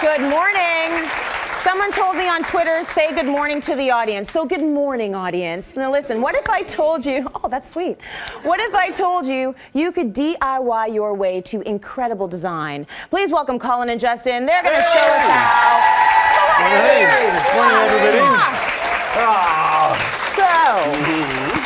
Good morning. Someone told me on Twitter, say good morning to the audience. So good morning, audience. Now listen, what if I told you, oh, that's sweet. What if I told you you could DIY your way to incredible design? Please welcome Colin and Justin. They're going to show us how. Good morning, everybody.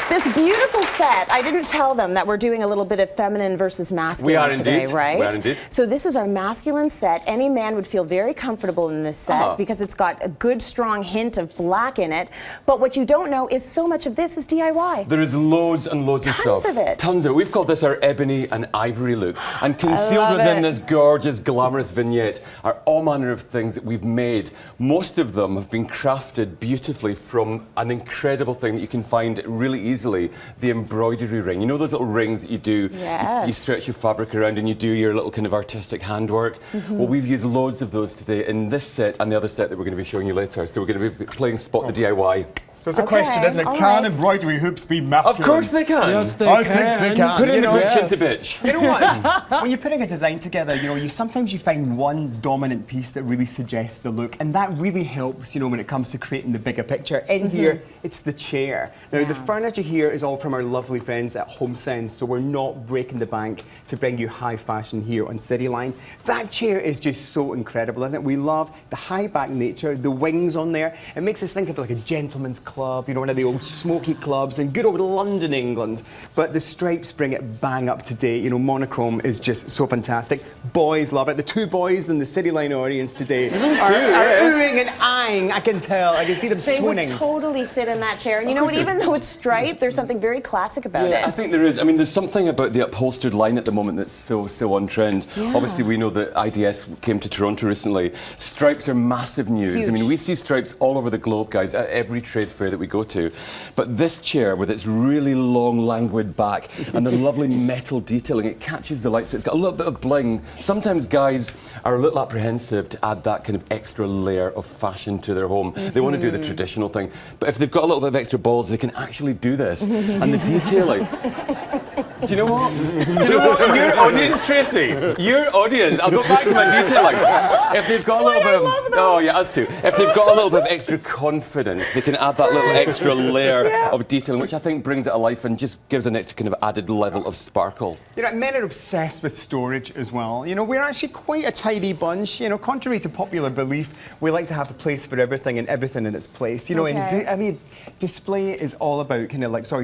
This beautiful set, I didn't tell them that we're doing a little bit of feminine versus masculine We are today, indeed. right? We are indeed. So this is our masculine set. Any man would feel very comfortable in this set because it's got a good, strong hint of black in it. But what you don't know is so much of this is DIY. There is loads and loads of stuff. Tons of it. Tons of it. We've called this our ebony and ivory look. And concealed within this gorgeous, glamorous vignette are all manner of things that we've made. Most of them have been crafted beautifully from an incredible thing that you can find really easily, the embroidery ring. You know those little rings that you do? Yes. You stretch your fabric around and you do your little kind of artistic handwork. Well, we've used loads of those today in this set and the other set that we're going to be showing you later. So we're going to be playing Spot the DIY. So it's a question, isn't it? Can embroidery hoops be masculine? Of course they can. Yes, I think they can. Put in the bitch into bitch. You know what? When you're putting a design together, you sometimes you find one dominant piece that really suggests the look, and that really helps, when it comes to creating the bigger picture. In here, it's the chair. Now, the furniture here is all from our lovely friends at HomeSense, so we're not breaking the bank to bring you high fashion here on Cityline. That chair is just so incredible, isn't it? We love the high back nature, the wings on there. It makes us think of like a gentleman's club, one of the old smoky clubs in good old London, England. But the stripes bring it bang up to date. Monochrome is just so fantastic. Boys love it. The two boys in the Cityline audience today are oohing and eyeing. I can tell. I can see them swooning. They would totally sit in that chair. And you know what? Even though it's striped, there's something very classic about it. I think there is. I mean, there's something about the upholstered line at the moment that's so on trend. Yeah. Obviously, we know that IDS came to Toronto recently. Stripes are massive news. Huge. I mean, we see stripes all over the globe, guys, at every trade fair that we go to. But this chair, with its really long, languid back and the lovely metal detailing, it catches the light, so it's got a little bit of bling. Sometimes guys are a little apprehensive to add that kind of extra layer of fashion to their home. They want to do the traditional thing. But if they've got a little bit of extra balls, they can actually do this. And the detailing... Do you know what? Your audience, Tracy, your audience, I'll go back to my detailing. If they've got a little bit of... Oh, yeah, us too. If they've got a little bit of extra confidence, they can add that little extra layer of detailing, which I think brings it alive and just gives an extra kind of added level of sparkle. Men are obsessed with storage as well. We're actually quite a tidy bunch. Contrary to popular belief, we like to have a place for everything and everything in its place. And display is all about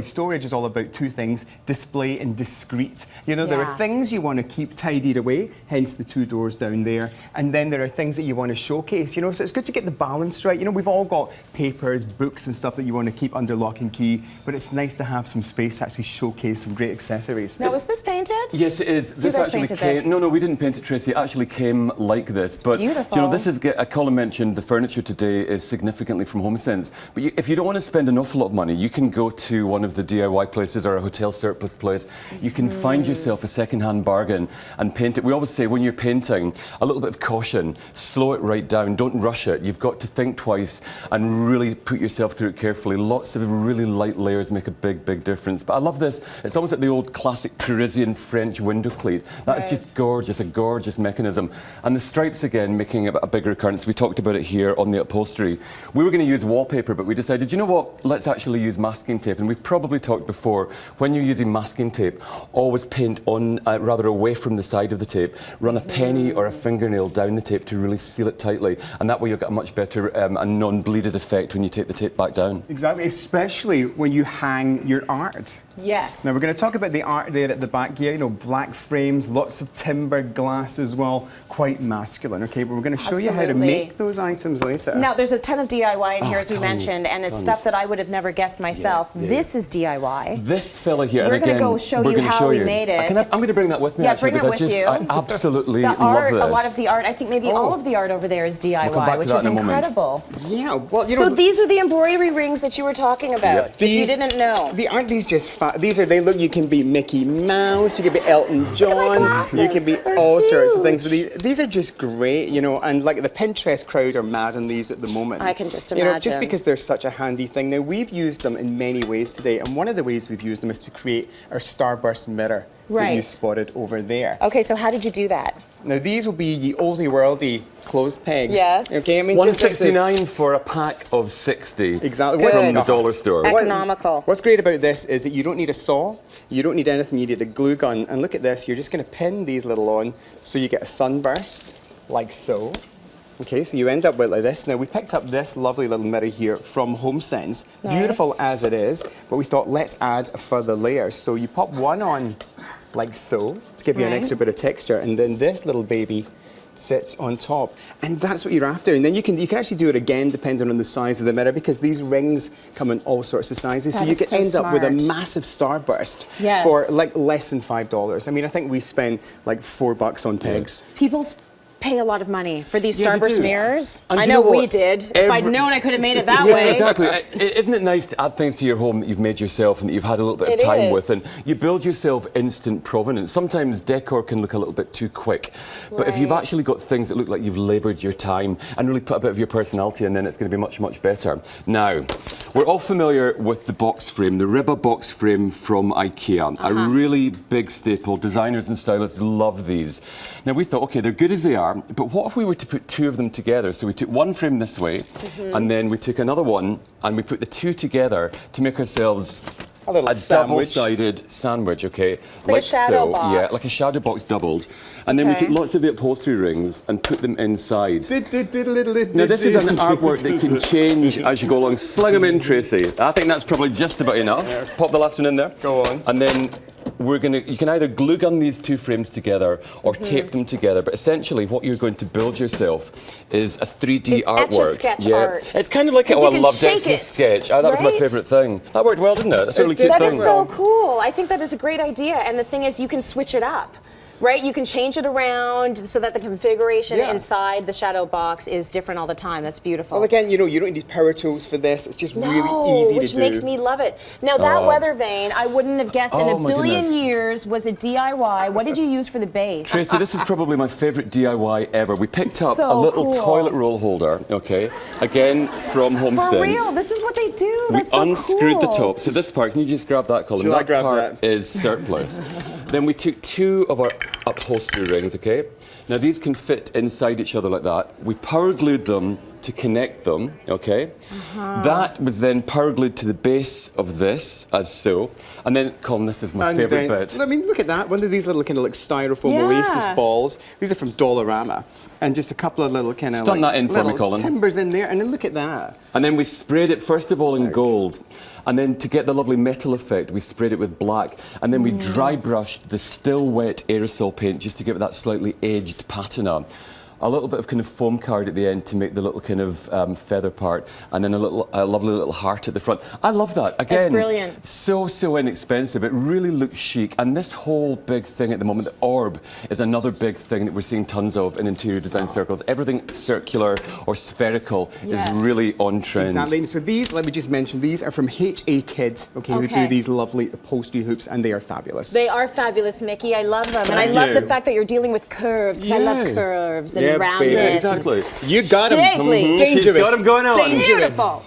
storage is all about two things: display and discreet. There are things you want to keep tidied away, hence the two doors down there, and then there are things that you want to showcase. So it's good to get the balance right. We've all got papers, books, and stuff that you want to keep under lock and key, but it's nice to have some space to actually showcase some great accessories. Now, was this painted? Yes, it is. This actually came. This? No, we didn't paint it, Tracy. It actually came like this. But beautiful. This is. Colin mentioned the furniture today is significantly from HomeSense. But if you don't want to spend an awful lot of money, you can go to one of the DIY places or a hotel surplus place. You can find yourself a second-hand bargain and paint it. We always say when you're painting, a little bit of caution. Slow it right down. Don't rush it. You've got to think twice and really put yourself through it carefully. Lots of really light layers make a big difference. But I love this. It's almost like the old classic Parisian French window cleat. That's just gorgeous, a gorgeous mechanism. And the stripes again making a bigger occurrence. We talked about it here on the upholstery. We were going to use wallpaper, but we decided, you know what, let's actually use masking tape. And we've probably talked before, when you're using masking tape, always paint on, rather away from the side of the tape. Run a penny or a fingernail down the tape to really seal it tightly. And that way you'll get a much better and non-bleeded effect when you take the tape back down. Exactly, especially when you hang your art. Yes. Now we're going to talk about the art there at the back here. Black frames, lots of timber glass as well, quite masculine. Okay, but we're going to show you how to make those items later. Now there's a ton of DIY in here, as we mentioned, and it's stuff that I would have never guessed myself. This is DIY. This fella here, we're and again, going to go show you how we made it. I'm going to bring that with me. Yeah, bring it with you. I absolutely the love art, this. A lot of the art, I think maybe all of the art over there is DIY, which is incredible. Yeah, well, so these are the embroidery rings that you were talking about. If you didn't know. Aren't these just they look. You can be Mickey Mouse, you can be Elton John, you can be all sorts of things. But these are just great, and like the Pinterest crowd are mad on these at the moment. I can just imagine. Just because they're such a handy thing. Now, we've used them in many ways today, and one of the ways we've used them is to create our Starburst mirror. that you Right. spotted over there. Okay, so how did you do that? Now these will be ye oldie worldy clothes pegs. Yes. Okay, I mean just this is- $169 for a pack of 60. Exactly. From Good. the dollar store. Economical. What's great about this is that you don't need a saw, you don't need anything, you need a glue gun. And look at this, you're just going to pin these little on so you get a sunburst, like so. Okay, so you end up with like this. Now we picked up this lovely little mirror here from HomeSense. Nice. Beautiful as it is, but we thought let's add a further layer. So you pop one on like so to give you an Right. extra bit of texture, and then this little baby sits on top, and that's what you're after. And then you can actually do it again depending on the size of the mirror, because these rings come in all sorts of sizes. That So you is can so end up with a smart. massive starburst Yes. for like less than $5. I mean, I think we spent like $4 on pegs. People pay a lot of money for these Yeah, they starburst do. mirrors. And I you know know we what? did. If I'd known I could have made it that Yeah, way. exactly. Isn't it nice to add things to your home that you've made yourself and that you've had a little bit of It time is. with, and you build yourself instant provenance. Sometimes decor can look a little bit too quick, but if you've Right. actually got things that look like you've laboured your time and really put a bit of your personality in, then it's going to be much, much better. Now, we're all familiar with the box frame, the Ribba box frame from IKEA. A really big staple. Designers and stylists love these. Now, we thought, okay, they're good as they are, but what if we were to put two of them together? So we took one frame this way, and then we took another one, and we put the two together to make ourselves A little a sandwich. double-sided sandwich, okay? like a shadow so. box. Yeah, like a shadow box doubled. And then we Okay. took lots of the upholstery rings and put them inside. Now, this is an artwork that can change as you go along. Sling them in, Tracy. I think that's probably just about enough. Pop the last one in there. Go on. And then you can either glue gun these two frames together or tape them together. But essentially, what you're going to build yourself is a 3D It's artwork. Etch-a-sketch art. It's kind of like, 'Cause oh, you I can loved shake it, Etch-a-Sketch. Oh, that was my right? favourite thing. That worked well, didn't it? That's a really cute That thing. is so cool. I think that is a great idea. And the thing is, you can switch it up. Right? You can change it around so that the configuration Yeah. inside the shadow box is different all the time. That's beautiful. Well, again, you know, you don't need power tools for this. It's just really easy which to do. makes me love it. Now, that weather vane, I wouldn't have guessed in Oh, a my billion goodness. years was a DIY. What did you use for the base? Tracy, this is probably my favourite DIY ever. We picked up So a little cool. toilet roll holder, okay? Again, from HomeSense. For real, this is what they do. We That's so unscrewed the cool. top. So this part, can you just grab that, Colin? Shall I That grab part that? is surplus. Then we took two of our upholstery rings, okay? Now these can fit inside each other like that. We power glued them to connect them, okay? That was then power glued to the base of this, as so. And then, Colin, this is my And favourite then- bit. I mean, look at that. One of these little kind of like styrofoam Yeah. Oasis balls. These are from Dollarama. And just a couple of little kind of Stunt that in for me, little Colin. timbers in there. And then look at that. And then we sprayed it first of all in gold. And then to get the lovely metal effect, we sprayed it with black. And then we dry brushed the still wet aerosol paint just to give it that slightly aged patina. A little bit of kind of foam card at the end to make the little kind of feather part, and then a lovely little heart at the front. I love that. Again, brilliant. so inexpensive. It really looks chic. And this whole big thing at the moment, the orb, is another big thing that we're seeing tons of in interior design circles. Everything circular or spherical Yes. is really on trend. Exactly. And so these, let me just mention, these are from HA Kid, okay, who Okay. do these lovely upholstery hoops, and they are fabulous. They are fabulous, Mickey. I love them. And I Thank love you. the fact that you're dealing with curves, because I love Yeah. curves and Yeah, roundness. baby. Yeah, exactly. You got them. Shapely. Dangerous. She's got 'em going on. Dangerous. Beautiful.